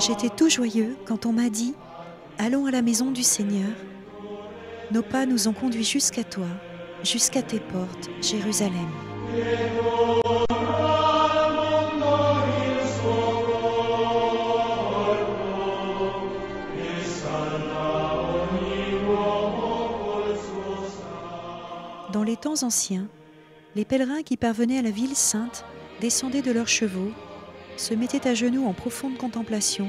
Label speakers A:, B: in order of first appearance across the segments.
A: J'étais tout joyeux quand on m'a dit « Allons à la maison du Seigneur ». Nos pas nous ont conduits jusqu'à toi, jusqu'à tes portes, Jérusalem. Dans les temps anciens, les pèlerins qui parvenaient à la ville sainte descendaient de leurs chevaux, se mettaient à genoux en profonde contemplation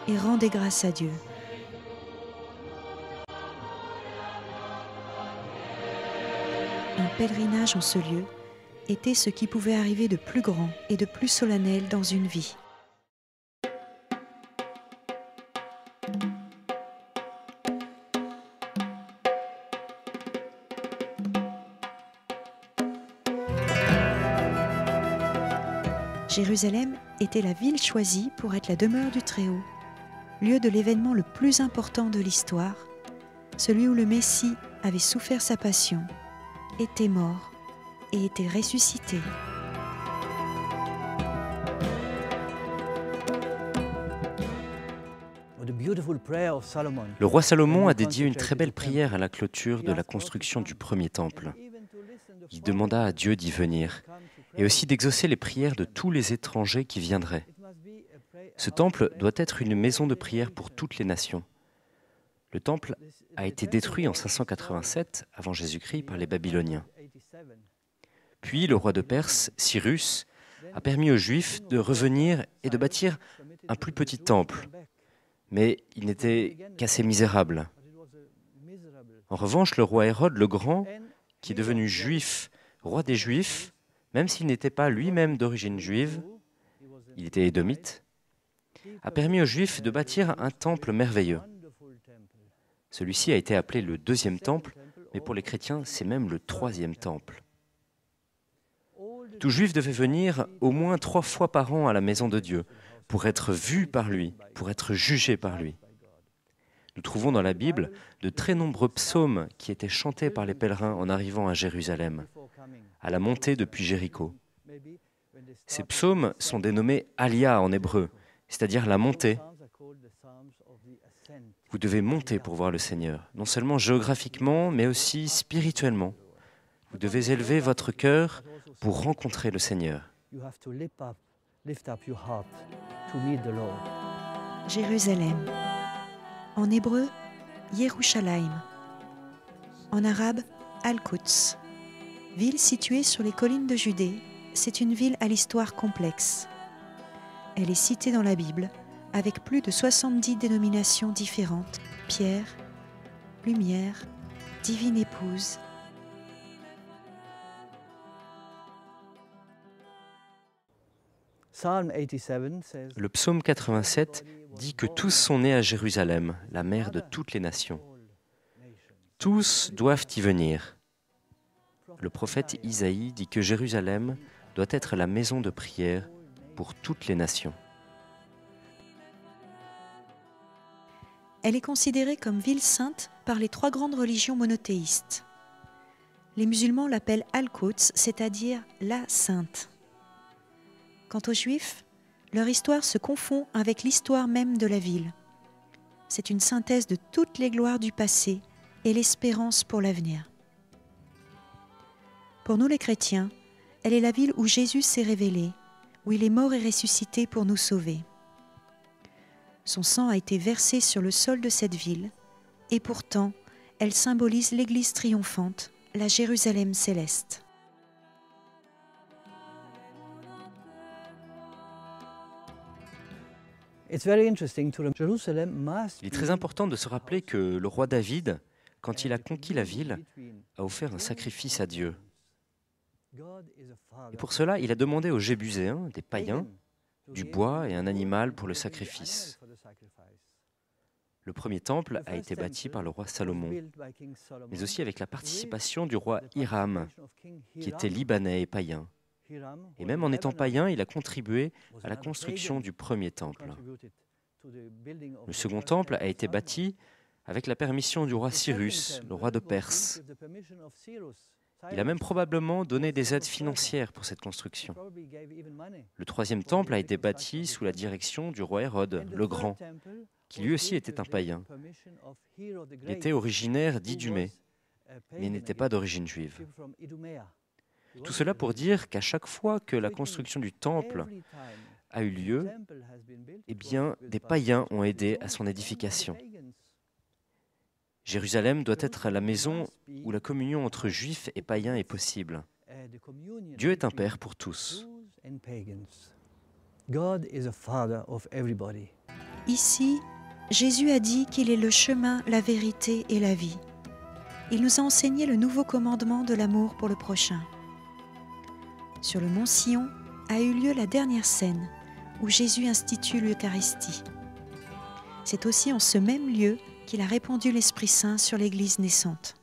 A: et rendaient grâce à Dieu. Un pèlerinage en ce lieu était ce qui pouvait arriver de plus grand et de plus solennel dans une vie. Jérusalem était la ville choisie pour être la demeure du Très-Haut, lieu de l'événement le plus important de l'histoire, celui où le Messie avait souffert sa passion, était mort et était ressuscité.
B: Le roi Salomon a dédié une très belle prière à la clôture de la construction du premier temple. Il demanda à Dieu d'y venir et aussi d'exaucer les prières de tous les étrangers qui viendraient. Ce temple doit être une maison de prière pour toutes les nations. Le temple a été détruit en 587 avant Jésus-Christ par les Babyloniens. Puis le roi de Perse, Cyrus, a permis aux Juifs de revenir et de bâtir un plus petit temple. Mais il n'était qu'assez misérable. En revanche, le roi Hérode le Grand, qui est devenu juif, roi des Juifs, même s'il n'était pas lui-même d'origine juive, il était édomite, a permis aux Juifs de bâtir un temple merveilleux. Celui-ci a été appelé le deuxième temple, mais pour les chrétiens, c'est même le troisième temple. Tout Juif devait venir au moins 3 fois par an à la maison de Dieu, pour être vu par lui, pour être jugé par lui. Nous trouvons dans la Bible de très nombreux psaumes qui étaient chantés par les pèlerins en arrivant à Jérusalem, à la montée depuis Jéricho. Ces psaumes sont dénommés Aliyah en hébreu, c'est-à-dire la montée. Vous devez monter pour voir le Seigneur, non seulement géographiquement, mais aussi spirituellement. Vous devez élever votre cœur pour rencontrer le Seigneur.
A: Jérusalem. En hébreu, Yerushalayim. En arabe, Al-Quds. Ville située sur les collines de Judée, c'est une ville à l'histoire complexe. Elle est citée dans la Bible avec plus de 70 dénominations différentes: pierre, lumière, divine épouse.
B: Le psaume 87 dit que tous sont nés à Jérusalem, la mère de toutes les nations. Tous doivent y venir. Le prophète Isaïe dit que Jérusalem doit être la maison de prière pour toutes les nations.
A: Elle est considérée comme ville sainte par les 3 grandes religions monothéistes. Les musulmans l'appellent Al-Quds, c'est-à-dire la sainte. Quant aux Juifs, leur histoire se confond avec l'histoire même de la ville. C'est une synthèse de toutes les gloires du passé et l'espérance pour l'avenir. Pour nous les chrétiens, elle est la ville où Jésus s'est révélé, où il est mort et ressuscité pour nous sauver. Son sang a été versé sur le sol de cette ville, et pourtant, elle symbolise l'Église triomphante, la Jérusalem céleste.
B: Il est très important de se rappeler que le roi David, quand il a conquis la ville, a offert un sacrifice à Dieu. Et pour cela, il a demandé aux Jébuséens, des païens, du bois et un animal pour le sacrifice. Le premier temple a été bâti par le roi Salomon, mais aussi avec la participation du roi Hiram, qui était libanais et païen. Et même en étant païen, il a contribué à la construction du premier temple. Le second temple a été bâti avec la permission du roi Cyrus, le roi de Perse. Il a même probablement donné des aides financières pour cette construction. Le troisième temple a été bâti sous la direction du roi Hérode, le Grand, qui lui aussi était un païen. Il était originaire d'Idumée, mais n'était pas d'origine juive. Tout cela pour dire qu'à chaque fois que la construction du temple a eu lieu, eh bien, des païens ont aidé à son édification. Jérusalem doit être la maison où la communion entre juifs et païens est possible. Dieu est un père pour tous.
A: Ici, Jésus a dit qu'il est le chemin, la vérité et la vie. Il nous a enseigné le nouveau commandement de l'amour pour le prochain. Sur le mont Sion a eu lieu la dernière scène où Jésus institue l'Eucharistie. C'est aussi en ce même lieu qu'il a répandu l'Esprit Saint sur l'Église naissante.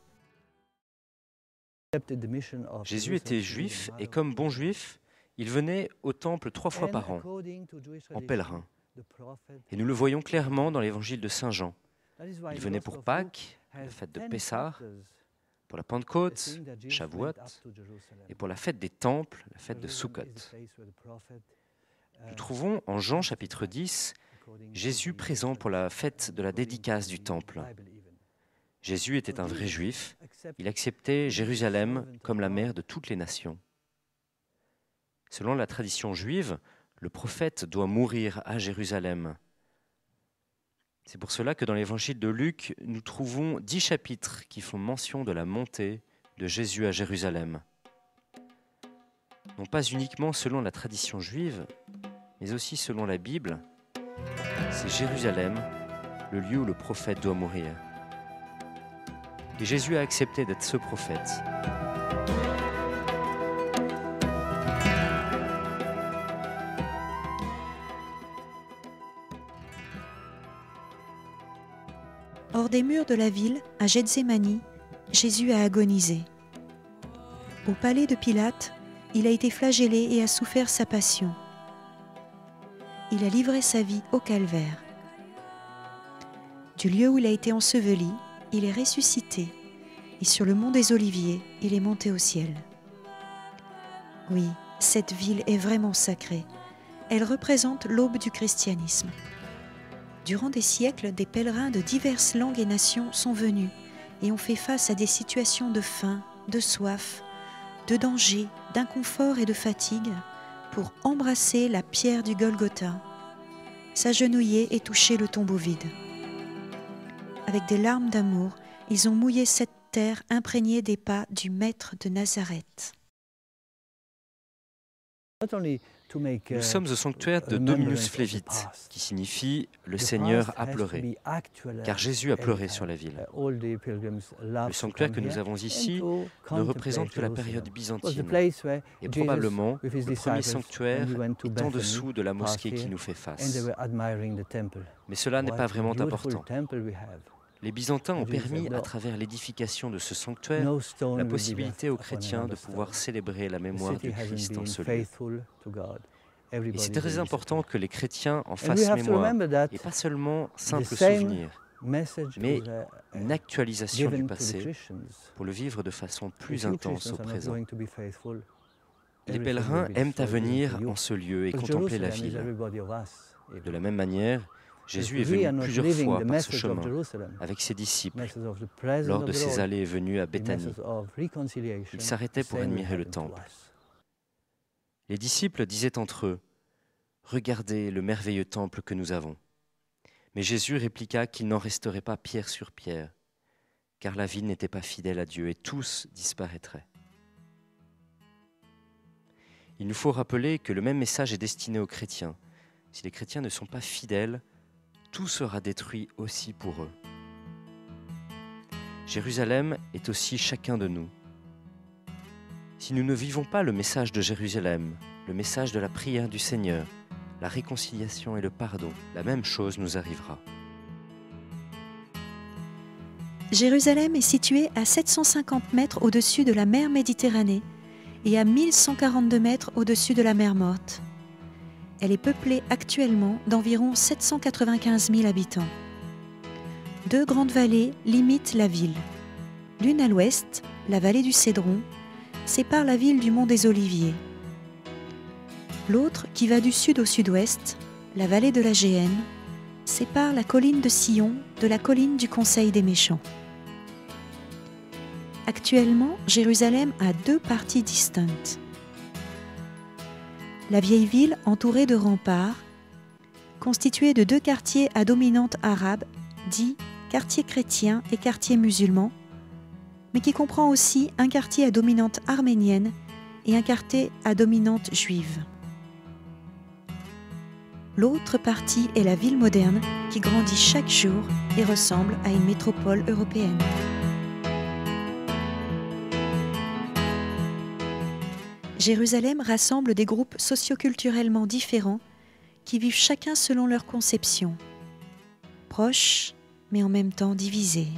B: Jésus était juif et comme bon juif, il venait au temple 3 fois par an, en pèlerin. Et nous le voyons clairement dans l'évangile de Saint Jean. Il venait pour Pâques, la fête de Pessah, pour la Pentecôte, Shavuot, et pour la fête des temples, la fête de Sukkot. Nous trouvons en Jean chapitre 10, Jésus présent pour la fête de la dédicace du temple. Jésus était un vrai juif, il acceptait Jérusalem comme la mère de toutes les nations. Selon la tradition juive, le prophète doit mourir à Jérusalem. C'est pour cela que dans l'évangile de Luc, nous trouvons 10 chapitres qui font mention de la montée de Jésus à Jérusalem. Non pas uniquement selon la tradition juive, mais aussi selon la Bible, c'est Jérusalem, le lieu où le prophète doit mourir. Et Jésus a accepté d'être ce prophète.
A: Hors des murs de la ville, à Gethsémani, Jésus a agonisé. Au palais de Pilate, il a été flagellé et a souffert sa passion. Il a livré sa vie au calvaire. Du lieu où il a été enseveli, il est ressuscité, et sur le mont des Oliviers, il est monté au ciel. Oui, cette ville est vraiment sacrée. Elle représente l'aube du christianisme. Durant des siècles, des pèlerins de diverses langues et nations sont venus et ont fait face à des situations de faim, de soif, de danger, d'inconfort et de fatigue pour embrasser la pierre du Golgotha, s'agenouiller et toucher le tombeau vide. Avec des larmes d'amour, ils ont mouillé cette terre imprégnée des pas du Maître de Nazareth.
B: Nous sommes au sanctuaire de Dominus Flevit, qui signifie « le Seigneur a pleuré », car Jésus a pleuré sur la ville. Le sanctuaire que nous avons ici ne représente que la période byzantine, et probablement le premier sanctuaire est en dessous de la mosquée qui nous fait face. Mais cela n'est pas vraiment important. Les Byzantins ont permis, à travers l'édification de ce sanctuaire, la possibilité aux chrétiens de pouvoir célébrer la mémoire du Christ en ce lieu. Et c'est très important que les chrétiens en fassent mémoire, et pas seulement simple souvenir, mais une actualisation du passé pour le vivre de façon plus intense au présent. Les pèlerins aiment à venir en ce lieu et contempler la ville. De la même manière, Jésus est venu plusieurs fois par ce chemin avec ses disciples lors de ses allées et venues à Béthanie. Il s'arrêtait pour admirer le temple. Les disciples disaient entre eux « Regardez le merveilleux temple que nous avons ». Mais Jésus répliqua qu'il n'en resterait pas pierre sur pierre, car la ville n'était pas fidèle à Dieu et tous disparaîtraient. Il nous faut rappeler que le même message est destiné aux chrétiens. Si les chrétiens ne sont pas fidèles, tout sera détruit aussi pour eux. Jérusalem est aussi chacun de nous. Si nous ne vivons pas le message de Jérusalem, le message de la prière du Seigneur, la réconciliation et le pardon, la même chose nous arrivera.
A: Jérusalem est située à 750 mètres au-dessus de la mer Méditerranée et à 1142 mètres au-dessus de la mer Morte. Elle est peuplée actuellement d'environ 795 000 habitants. Deux grandes vallées limitent la ville. L'une à l'ouest, la vallée du Cédron, sépare la ville du mont des Oliviers. L'autre, qui va du sud au sud-ouest, la vallée de la Géhenne, sépare la colline de Sion de la colline du Conseil des Méchants. Actuellement, Jérusalem a deux parties distinctes. La vieille ville, entourée de remparts, constituée de deux quartiers à dominante arabe, dits quartier chrétien et quartier musulman, mais qui comprend aussi un quartier à dominante arménienne et un quartier à dominante juive. L'autre partie est la ville moderne qui grandit chaque jour et ressemble à une métropole européenne. Jérusalem rassemble des groupes socioculturellement différents qui vivent chacun selon leur conception, proches mais en même temps divisés.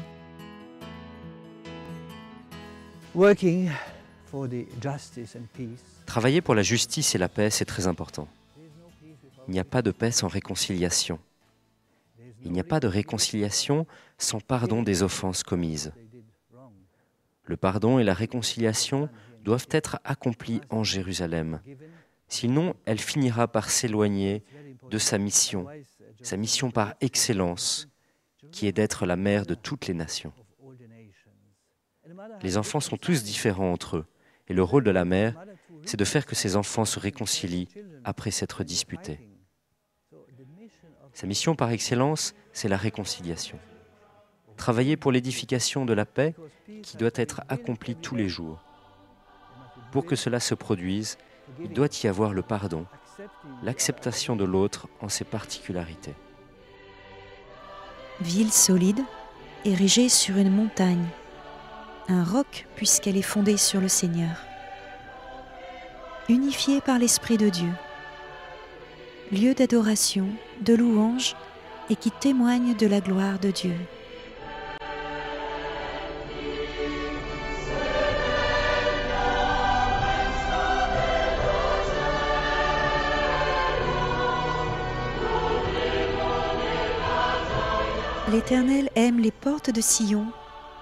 B: Travailler pour la justice et la paix, c'est très important. Il n'y a pas de paix sans réconciliation. Il n'y a pas de réconciliation sans pardon des offenses commises. Le pardon et la réconciliation doivent être accomplis en Jérusalem. Sinon, elle finira par s'éloigner de sa mission par excellence, qui est d'être la mère de toutes les nations. Les enfants sont tous différents entre eux, et le rôle de la mère, c'est de faire que ces enfants se réconcilient après s'être disputés. Sa mission par excellence, c'est la réconciliation. Travailler pour l'édification de la paix qui doit être accomplie tous les jours. Pour que cela se produise, il doit y avoir le pardon, l'acceptation de l'autre en ses particularités.
A: Ville solide, érigée sur une montagne, un roc puisqu'elle est fondée sur le Seigneur. Unifiée par l'Esprit de Dieu, lieu d'adoration, de louange et qui témoigne de la gloire de Dieu. L'Éternel aime les portes de Sion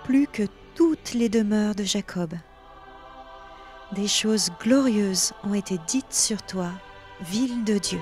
A: plus que toutes les demeures de Jacob. Des choses glorieuses ont été dites sur toi, ville de Dieu.